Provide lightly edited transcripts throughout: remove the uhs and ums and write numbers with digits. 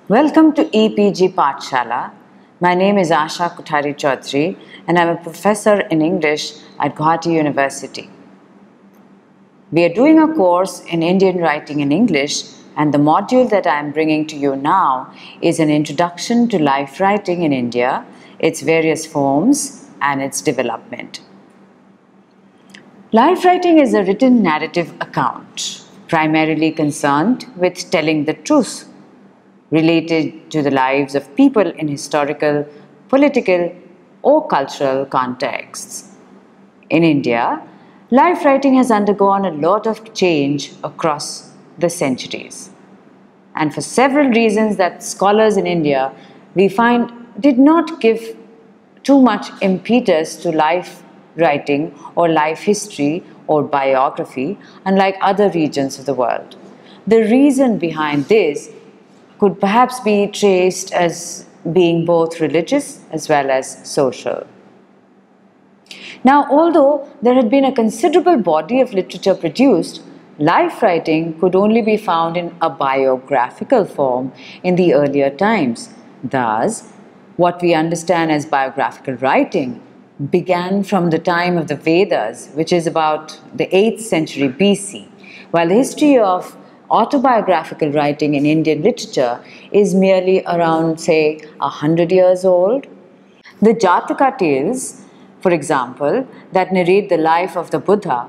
Welcome to EPG Pathshala. My name is Asha Kothari Chaudhary and I'm a professor in English at Guwahati University. We are doing a course in Indian writing in English, and the module that I am bringing to you now is an introduction to life writing in India, its various forms and its development. Life writing is a written narrative account, primarily concerned with telling the truth related to the lives of people in historical, political, or cultural contexts. In India, life writing has undergone a lot of change across the centuries. And for several reasons that scholars in India, we find, did not give too much impetus to life writing or life history or biography, unlike other regions of the world. The reason behind this could perhaps be traced as being both religious as well as social. Now, although there had been a considerable body of literature produced, life writing could only be found in a biographical form in the earlier times. Thus, what we understand as biographical writing began from the time of the Vedas, which is about the 8th century BC, while the history of autobiographical writing in Indian literature is merely around, say, 100 years old. The Jataka tales, for example, that narrate the life of the Buddha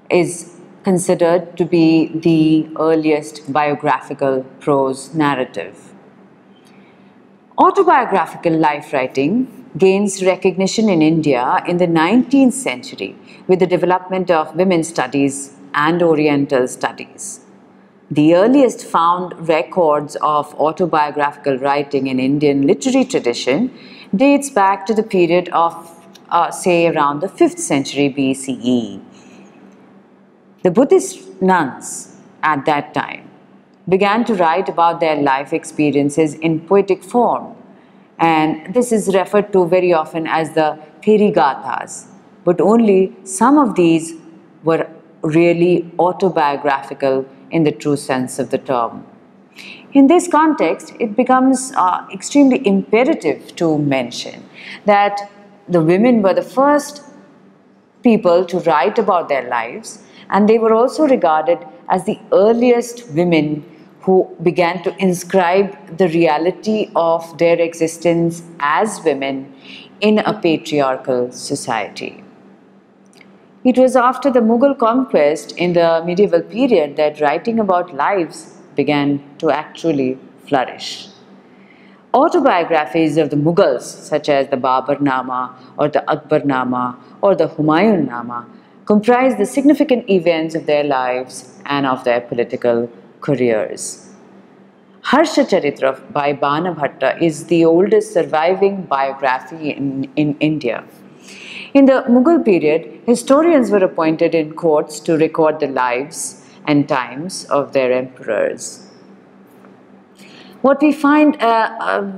is considered to be the earliest biographical prose narrative. Autobiographical life writing gains recognition in India in the 19th century with the development of women's studies and Oriental studies. The earliest found records of autobiographical writing in Indian literary tradition dates back to the period of, say, around the 5th century BCE. The Buddhist nuns at that time began to write about their life experiences in poetic form, and this is referred to very often as the Therigathas, but only some of these were really autobiographical in the true sense of the term. In this context, it becomes extremely imperative to mention that the women were the first people to write about their lives, and they were also regarded as the earliest women who began to inscribe the reality of their existence as women in a patriarchal society. It was after the Mughal conquest in the medieval period that writing about lives began to actually flourish. Autobiographies of the Mughals, such as the Babar-nama or the Akbar-nama or the Humayun-nama, comprise the significant events of their lives and of their political careers. Harsha Charitra by Bana Bhatta is the oldest surviving biography in India. In the Mughal period, historians were appointed in courts to record the lives and times of their emperors. What we find,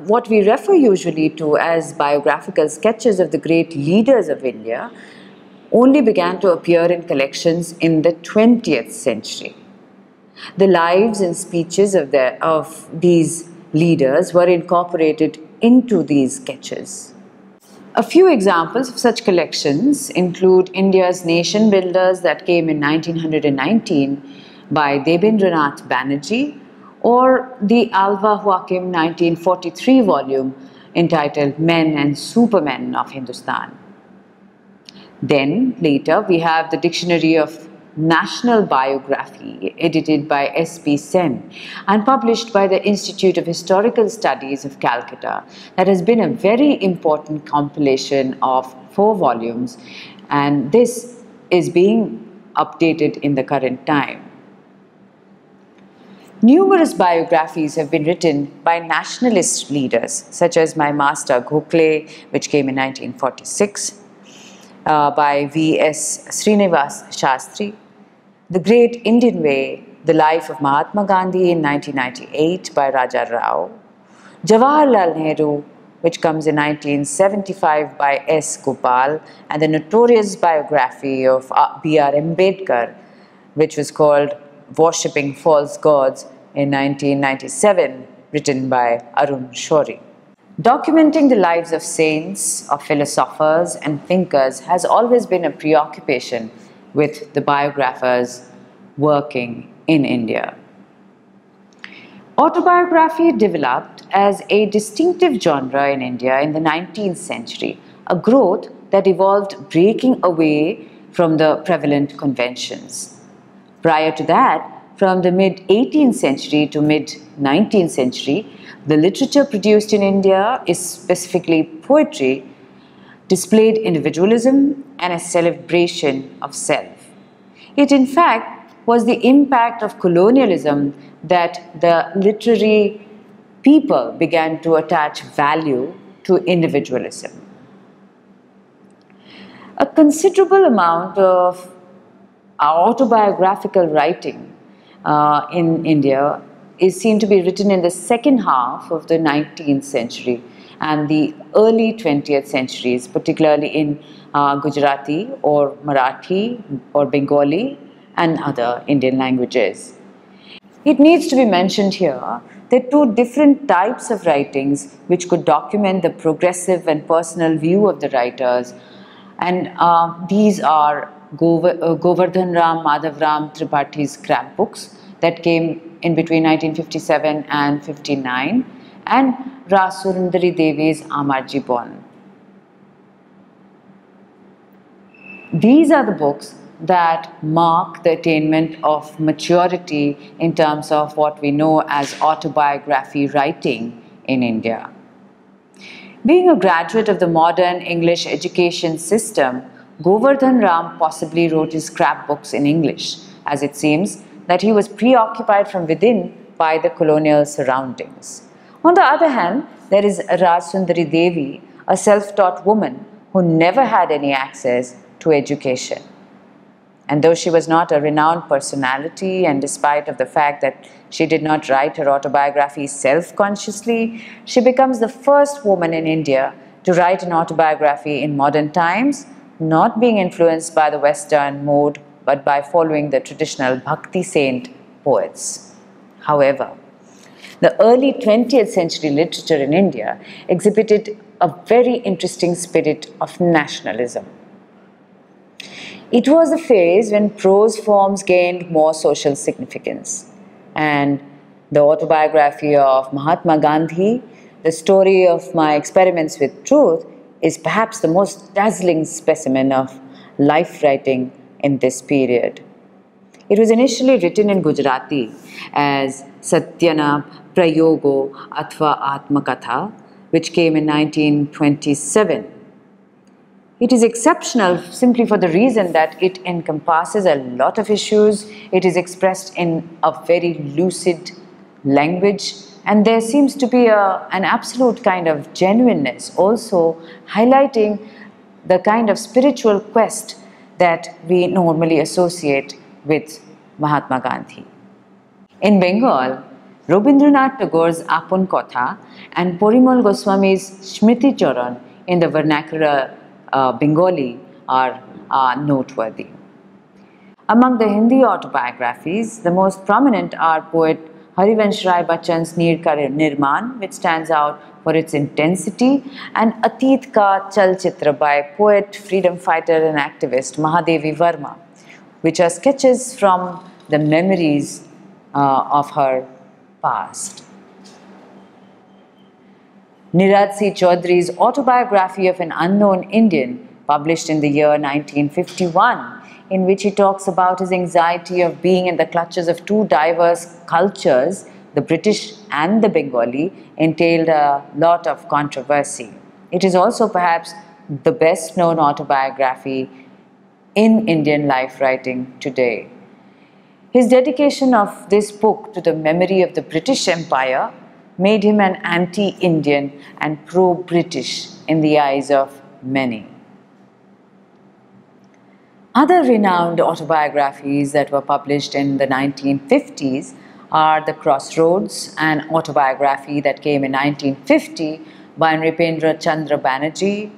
what we refer usually to as biographical sketches of the great leaders of India only began to appear in collections in the 20th century. The lives and speeches of these leaders were incorporated into these sketches. A few examples of such collections include India's Nation Builders that came in 1919 by Debendranath Banerjee, or the Alva Joachim 1943 volume entitled Men and Supermen of Hindustan. Then later we have the Dictionary of National Biography, edited by S.P. Sen and published by the Institute of Historical Studies of Calcutta, that has been a very important compilation of 4 volumes, and this is being updated in the current time. Numerous biographies have been written by nationalist leaders, such as my master Gokhale, which came in 1946, by V.S. Srinivas Shastri, The Great Indian Way, The Life of Mahatma Gandhi in 1998 by Raja Rao, Jawaharlal Nehru, which comes in 1975 by S. Gopal, and the notorious biography of B.R. Ambedkar, which was called Worshipping False Gods in 1997 written by Arun Shourie. Documenting the lives of saints, of philosophers and thinkers has always been a preoccupation with the biographers working in India. Autobiography developed as a distinctive genre in India in the 19th century, a growth that evolved breaking away from the prevalent conventions. Prior to that, from the mid-18th century to mid-19th century, the literature produced in India, specifically poetry, displayed individualism and a celebration of self. It, in fact, was the impact of colonialism that the literary people began to attach value to individualism. A considerable amount of autobiographical writing in India is seen to be written in the second half of the 19th century and the early 20th centuries, particularly in Gujarati or Marathi or Bengali and other Indian languages. It needs to be mentioned here that two different types of writings which could document the progressive and personal view of the writers, and these are Govardhan Ram Madhav Ram Tripathi's scrapbooks that came in between 1957 and 59, and Rasurundari Devi's Amar Jibon. These are the books that mark the attainment of maturity in terms of what we know as autobiography writing in India. Being a graduate of the modern English education system, Govardhan Ram possibly wrote his scrapbooks in English, as it seems that he was preoccupied from within by the colonial surroundings. On the other hand, there is Rajsundari Devi, a self-taught woman who never had any access to education. And though she was not a renowned personality, and despite of the fact that she did not write her autobiography self-consciously, she becomes the first woman in India to write an autobiography in modern times, not being influenced by the Western mode, but by following the traditional Bhakti saint poets. However, the early 20th century literature in India exhibited a very interesting spirit of nationalism. It was a phase when prose forms gained more social significance, and the autobiography of Mahatma Gandhi, The Story of My Experiments with Truth, is perhaps the most dazzling specimen of life writing in this period. It was initially written in Gujarati as Satyana Prayogo Athva Atmakatha, which came in 1927. It is exceptional simply for the reason that it encompasses a lot of issues. It is expressed in a very lucid language, and there seems to be an absolute kind of genuineness, also highlighting the kind of spiritual quest that we normally associate with Mahatma Gandhi. In Bengal, Rabindranath Tagore's Apon Kotha and Porimal Goswami's Smriti Charan in the vernacular Bengali are noteworthy. Among the Hindi autobiographies, the most prominent are poet Harivansh Rai Bachchan's Neer Ka Nirman, which stands out for its intensity, and Ateet Ka Chal Chitra by poet, freedom fighter and activist Mahadevi Verma, which are sketches from the memories of her past. Nirad C. Chaudhary's Autobiography of an Unknown Indian, published in the year 1951, in which he talks about his anxiety of being in the clutches of two diverse cultures, the British and the Bengali, entailed a lot of controversy. It is also perhaps the best known autobiography in Indian life writing today. His dedication of this book to the memory of the British Empire made him an anti-Indian and pro-British in the eyes of many. Other renowned autobiographies that were published in the 1950s are The Crossroads, an autobiography that came in 1950 by Nripendra Chandra Banerjee,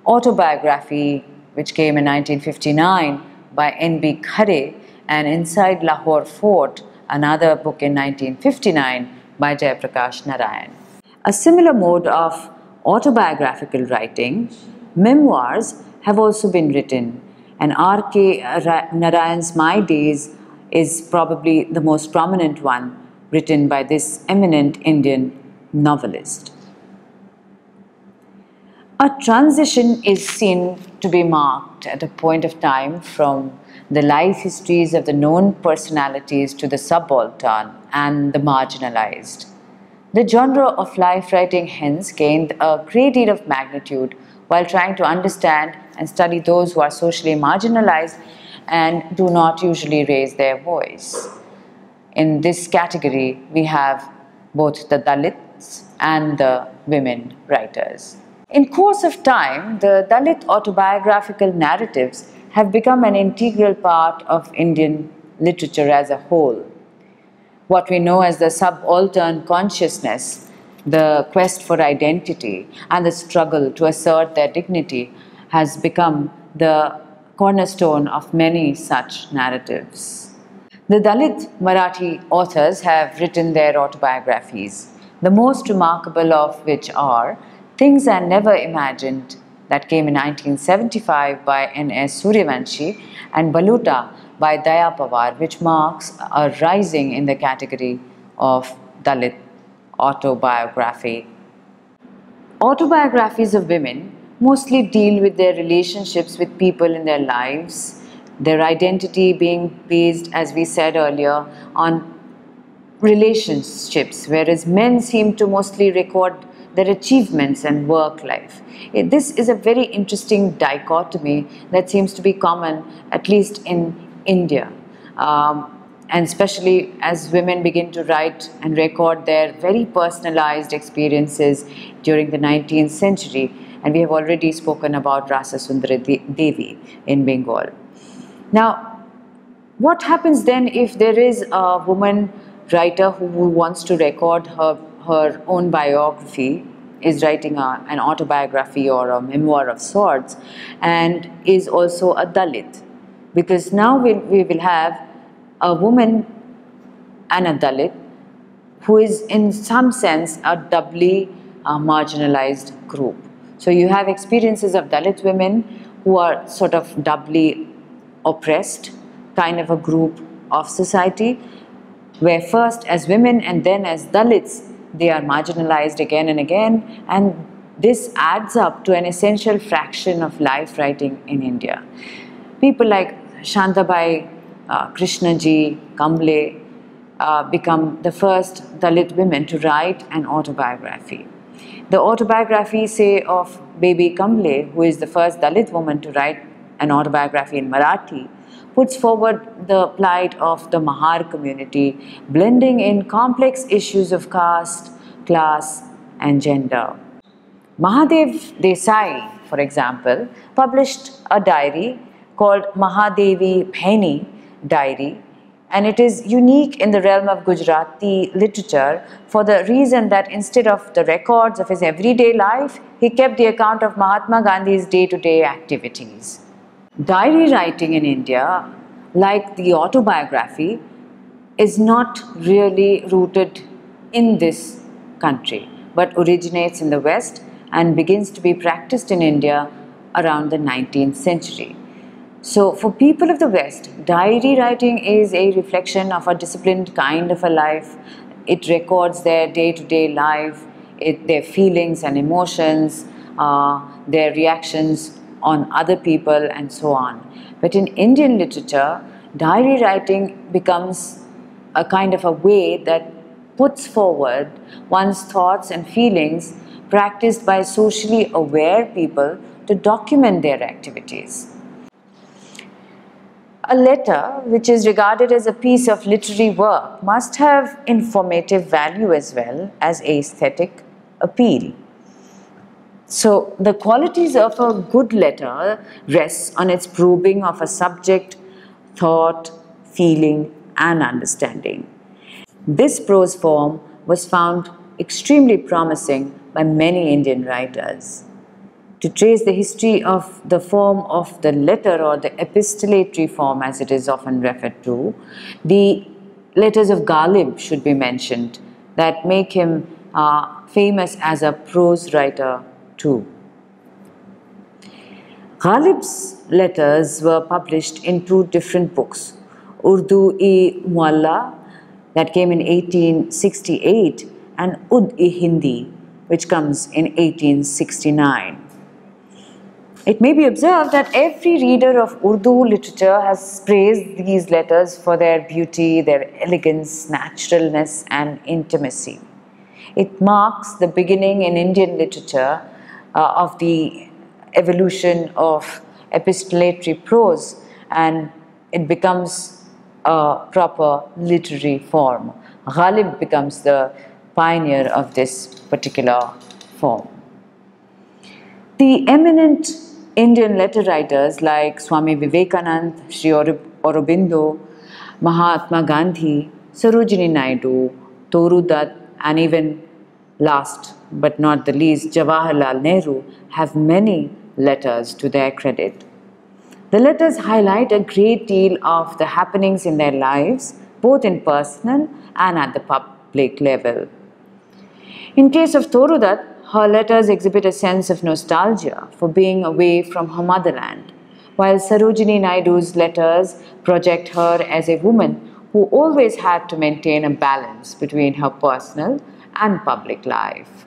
Autobiography, which came in 1959 by N.B. Khare, and Inside Lahore Fort, another book in 1959 by Jayaprakash Narayan. A similar mode of autobiographical writing, memoirs, have also been written, and R.K. Narayan's My Days is probably the most prominent one, written by this eminent Indian novelist. A transition is seen to be marked at a point of time from the life histories of the known personalities to the subaltern and the marginalized. The genre of life writing hence gained a great deal of magnitude while trying to understand and study those who are socially marginalized and do not usually raise their voice. In this category, we have both the Dalits and the women writers. In course of time, the Dalit autobiographical narratives have become an integral part of Indian literature as a whole. What we know as the subaltern consciousness, the quest for identity, and the struggle to assert their dignity has become the cornerstone of many such narratives. The Dalit Marathi authors have written their autobiographies, the most remarkable of which are Things I Never Imagined, that came in 1975 by N.S. Suryavanshi, and Baluta by Daya Pawar, which marks a rising in the category of Dalit autobiography. Autobiographies of women mostly deal with their relationships with people in their lives, their identity being based, as we said earlier, on relationships, whereas men seem to mostly record their achievements and work life. This is a very interesting dichotomy that seems to be common, at least in India. And especially as women begin to write and record their very personalized experiences during the 19th century. And we have already spoken about Rasa Sundara Devi in Bengal. Now, what happens then if there is a woman writer who wants to record her own biography, is writing an autobiography or a memoir of sorts, and is also a Dalit? Because now we will have a woman and a Dalit who is in some sense a doubly marginalized group. So you have experiences of Dalit women who are sort of doubly oppressed, kind of a group of society, where first as women and then as Dalits, they are marginalized again and again, and this adds up to an essential fraction of life writing in India. People like Shantabai, Krishnaji, Kamble become the first Dalit women to write an autobiography. The autobiography, say, of Baby Kamble, who is the first Dalit woman to write an autobiography in Marathi, puts forward the plight of the Mahar community, blending in complex issues of caste, class, and gender. Mahadev Desai, for example, published a diary called Mahadevi Bhaini Diary, and it is unique in the realm of Gujarati literature for the reason that instead of the records of his everyday life, he kept the account of Mahatma Gandhi's day-to-day activities. Diary writing in India, like the autobiography, is not really rooted in this country, but originates in the West and begins to be practiced in India around the 19th century. So for people of the West, diary writing is a reflection of a disciplined kind of a life. It records their day-to-day life, their feelings and emotions, their reactions on other people, and so on. But in Indian literature, diary writing becomes a kind of a way that puts forward one's thoughts and feelings practiced by socially aware people to document their activities. A letter, which is regarded as a piece of literary work, must have informative value as well as aesthetic appeal. So the qualities of a good letter rests on its probing of a subject, thought, feeling, and understanding. This prose form was found extremely promising by many Indian writers. To trace the history of the form of the letter, or the epistolatory form as it is often referred to, the letters of Ghalib should be mentioned, that make him famous as a prose writer too. Ghalib's letters were published in two different books, Urdu-e-Mualla, that came in 1868, and Ud-e-Hindi, which comes in 1869. It may be observed that every reader of Urdu literature has praised these letters for their beauty, their elegance, naturalness, and intimacy. It marks the beginning in Indian literature of the evolution of epistolatory prose, and it becomes a proper literary form. Ghalib becomes the pioneer of this particular form. The eminent Indian letter writers like Swami Vivekananda, Sri Aurobindo, Mahatma Gandhi, Sarojini Naidu, Toru Dutt, and even last but not the least, Jawaharlal Nehru have many letters to their credit. The letters highlight a great deal of the happenings in their lives, both in personal and at the public level. In case of Toru Dutt, her letters exhibit a sense of nostalgia for being away from her motherland, while Sarojini Naidu's letters project her as a woman who always had to maintain a balance between her personal and public life.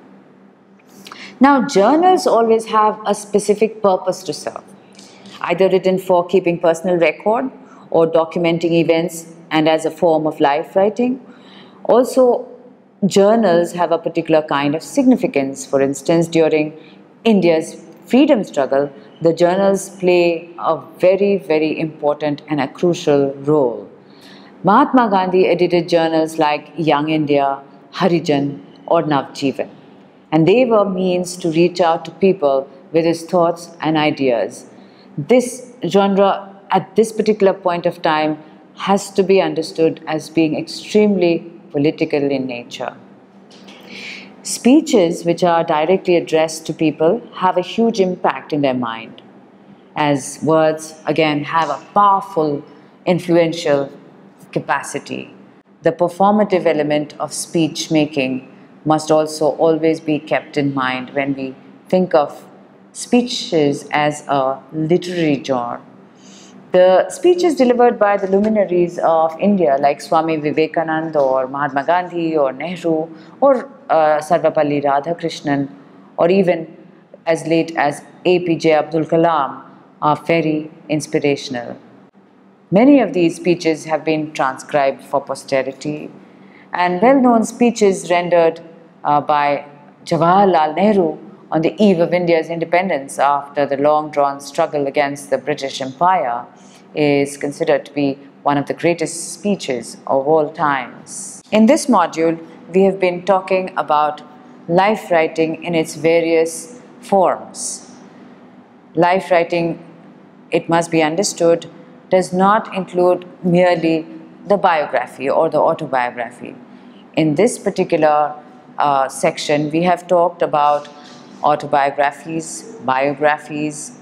Now, journals always have a specific purpose to serve, either written for keeping personal record or documenting events and as a form of life writing. Also, journals have a particular kind of significance. For instance, during India's freedom struggle, the journals play a very, very important and a crucial role. Mahatma Gandhi edited journals like Young India, Harijan, or Navjeevan, and they were means to reach out to people with his thoughts and ideas. This genre at this particular point of time has to be understood as being extremely political in nature. Speeches which are directly addressed to people have a huge impact in their mind, as words again have a powerful, influential capacity. The performative element of speech making must also always be kept in mind when we think of speeches as a literary genre. The speeches delivered by the luminaries of India like Swami Vivekananda or Mahatma Gandhi or Nehru or Sarvapalli Radhakrishnan, or even as late as APJ Abdul Kalam, are very inspirational. Many of these speeches have been transcribed for posterity, and well-known speeches rendered by Jawaharlal Nehru on the eve of India's independence after the long-drawn struggle against the British Empire is considered to be one of the greatest speeches of all times. In this module, we have been talking about life writing in its various forms. Life writing, it must be understood, does not include merely the biography or the autobiography. In this particular section, we have talked about autobiographies, biographies,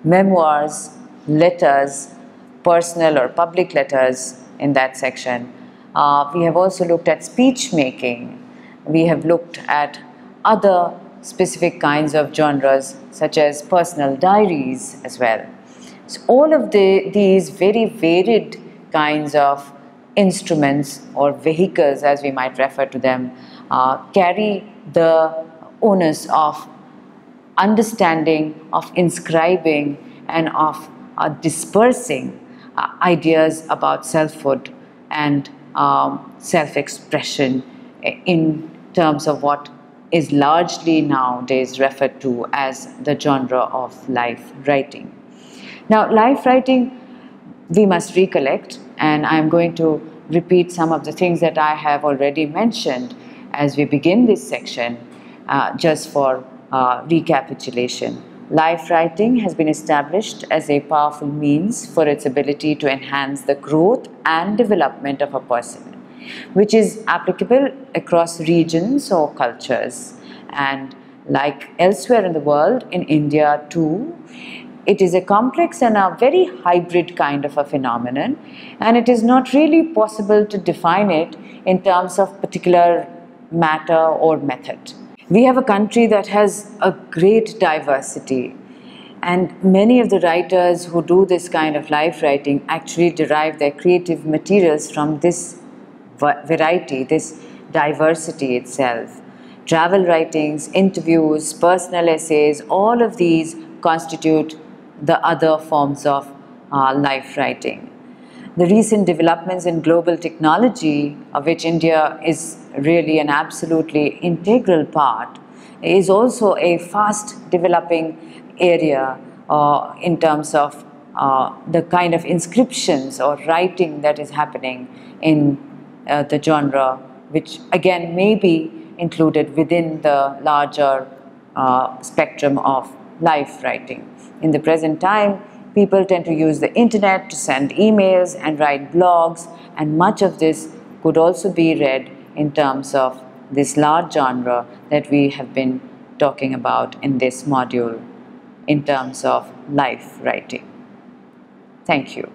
memoirs, letters, personal or public letters in that section. We have also looked at speech making. We have looked at other specific kinds of genres such as personal diaries as well. So all of these very varied kinds of instruments or vehicles, as we might refer to them, carry the onus of understanding, of inscribing, and of dispersing ideas about selfhood and self-expression in terms of what is largely nowadays referred to as the genre of life writing. Now, life writing, we must recollect, and I'm going to repeat some of the things that I have already mentioned as we begin this section, just for recapitulation. Life writing has been established as a powerful means for its ability to enhance the growth and development of a person, which is applicable across regions or cultures. And like elsewhere in the world, in India too, it is a complex and a very hybrid kind of a phenomenon, and it is not really possible to define it in terms of particular matter or method. We have a country that has a great diversity, and many of the writers who do this kind of life writing actually derive their creative materials from this variety, this diversity itself. Travel writings, interviews, personal essays, all of these constitute the other forms of life writing. The recent developments in global technology, of which India is really an absolutely integral part, is also a fast developing area in terms of the kind of inscriptions or writing that is happening in the genre, which again may be included within the larger spectrum of life writing. In the present time, people tend to use the internet to send emails and write blogs, and much of this could also be read in terms of this large genre that we have been talking about in this module in terms of life writing. Thank you.